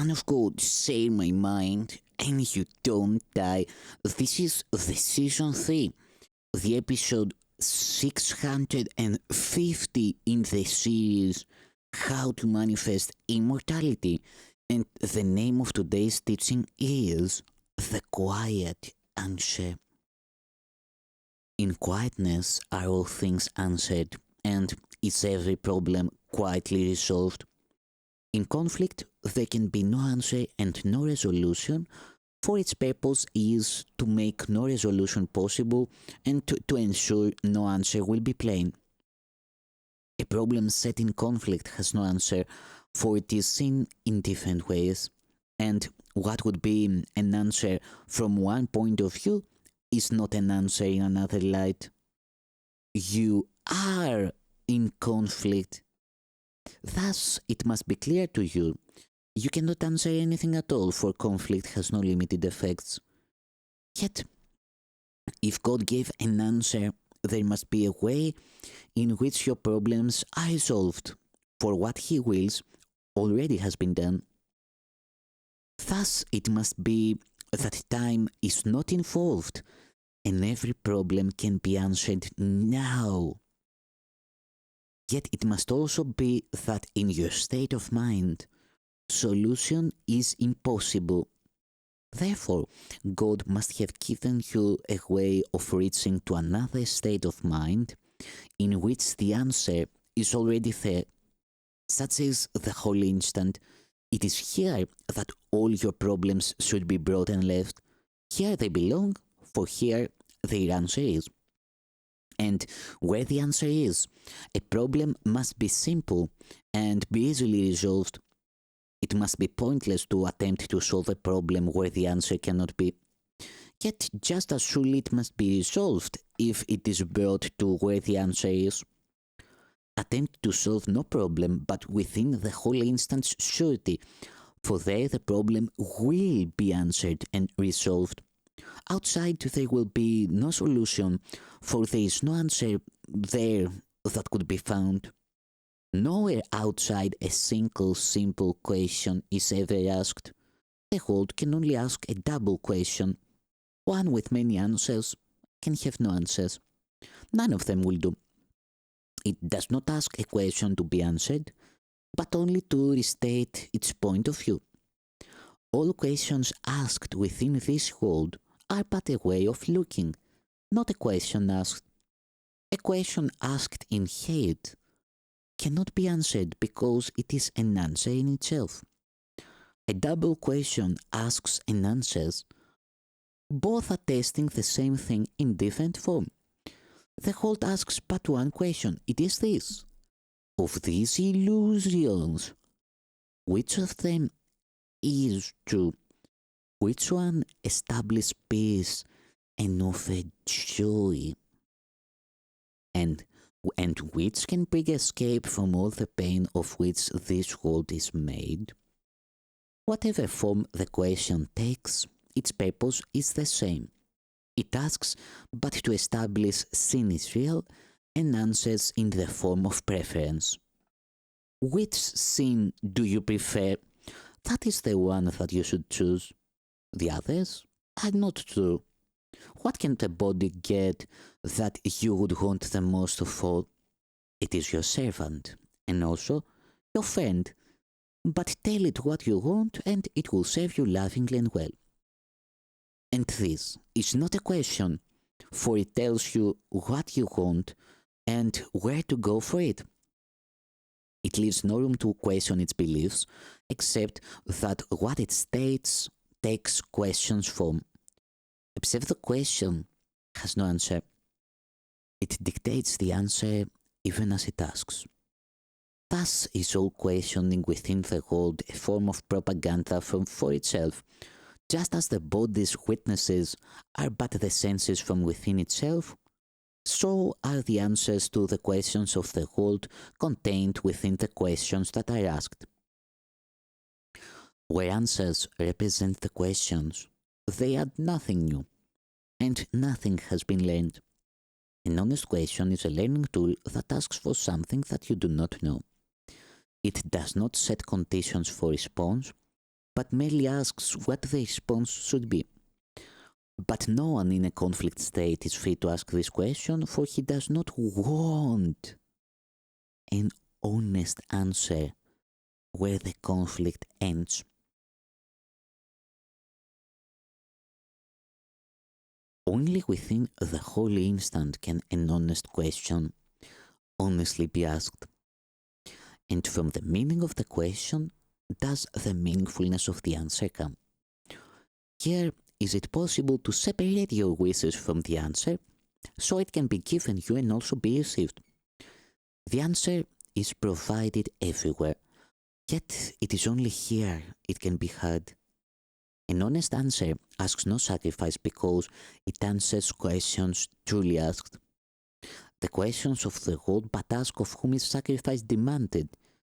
Son of God, say my mind, and you don't die. This is the season 3, the episode 650 in the series How to Manifest Immortality. And the name of today's teaching is The Quiet Answer. In quietness are all things answered, and is every problem quietly resolved. In conflict, there can be no answer and no resolution, for its purpose is to make no resolution possible and to ensure no answer will be plain. A problem set in conflict has no answer, for it is seen in different ways, and what would be an answer from one point of view is not an answer in another light. You are in conflict. Thus, it must be clear to you, you cannot answer anything at all, for conflict has no limited effects. Yet, if God gave an answer, there must be a way in which your problems are resolved, for what He wills already has been done. Thus, it must be that time is not involved, and every problem can be answered now. Yet it must also be that in your state of mind, solution is impossible. Therefore, God must have given you a way of reaching to another state of mind in which the answer is already there. Such is the whole instant. It is here that all your problems should be brought and left. Here they belong, for here their answer is. And where the answer is, a problem must be simple and be easily resolved. It must be pointless to attempt to solve a problem where the answer cannot be. Yet just as surely it must be resolved if it is brought to where the answer is. Attempt to solve no problem but within the whole instant's surety, for there the problem will be answered and resolved. Outside there will be no solution, for there is no answer there that could be found. Nowhere outside a single simple question is ever asked. The world can only ask a double question. One with many answers can have no answers. None of them will do. It does not ask a question to be answered, but only to restate its point of view. All questions asked within this world are but a way of looking, not a question asked. A question asked in hate cannot be answered because it is an answer in itself. A double question asks and answers, both attesting the same thing in different form. The whole asks but one question, it is this: of these illusions, which of them is true? Which one establishes peace and offers joy? And which can bring escape from all the pain of which this world is made? Whatever form the question takes, its purpose is the same. It asks but to establish sin is real and answers in the form of preference. Which sin do you prefer? That is the one that you should choose. The others are not true. What can the body get that you would want the most of all? It is your servant, and also your friend. But tell it what you want, and it will serve you lovingly and well. And this is not a question, for it tells you what you want and where to go for it. It leaves no room to question its beliefs, except that what it states takes question's form. Except the question has no answer. It dictates the answer even as it asks. Thus is all questioning within the world a form of propaganda for itself, just as the body's witnesses are but the senses from within itself, so are the answers to the questions of the world contained within the questions that are asked. Where answers represent the questions, they add nothing new, and nothing has been learned. An honest question is a learning tool that asks for something that you do not know. It does not set conditions for response, but merely asks what the response should be. But no one in a conflict state is free to ask this question, for he does not want an honest answer where the conflict ends. Only within the whole instant can an honest question honestly be asked. And from the meaning of the question does the meaningfulness of the answer come. Here, is it possible to separate your wishes from the answer so it can be given you and also be received? The answer is provided everywhere, yet it is only here it can be heard. An honest answer asks no sacrifice because it answers questions truly asked. The questions of the world but ask of whom is sacrifice demanded,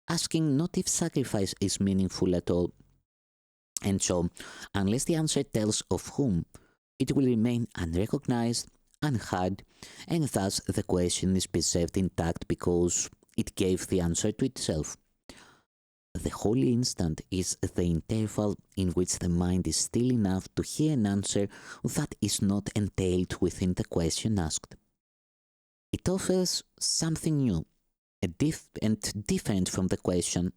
asking not if sacrifice is meaningful at all. And so, unless the answer tells of whom, it will remain unrecognized, unheard, and thus the question is preserved intact because it gave the answer to itself. The holy instant is the interval in which the mind is still enough to hear an answer that is not entailed within the question asked. It offers something new, and different from the question.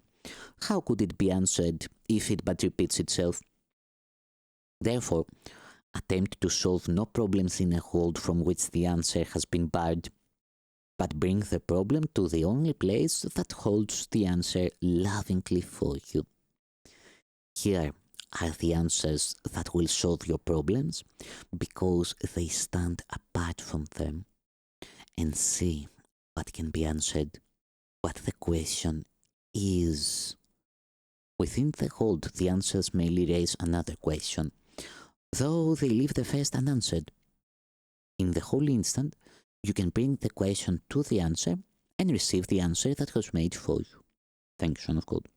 How could it be answered if it but repeats itself? Therefore, attempt to solve no problems in a world from which the answer has been barred, but bring the problem to the only place that holds the answer lovingly for you. Here are the answers that will solve your problems because they stand apart from them, and see what can be answered, what the question is. Within the hold, the answers merely raise another question, though they leave the first unanswered. In the whole instant, you can bring the question to the answer and receive the answer that was made for you. Thank you, Son of God.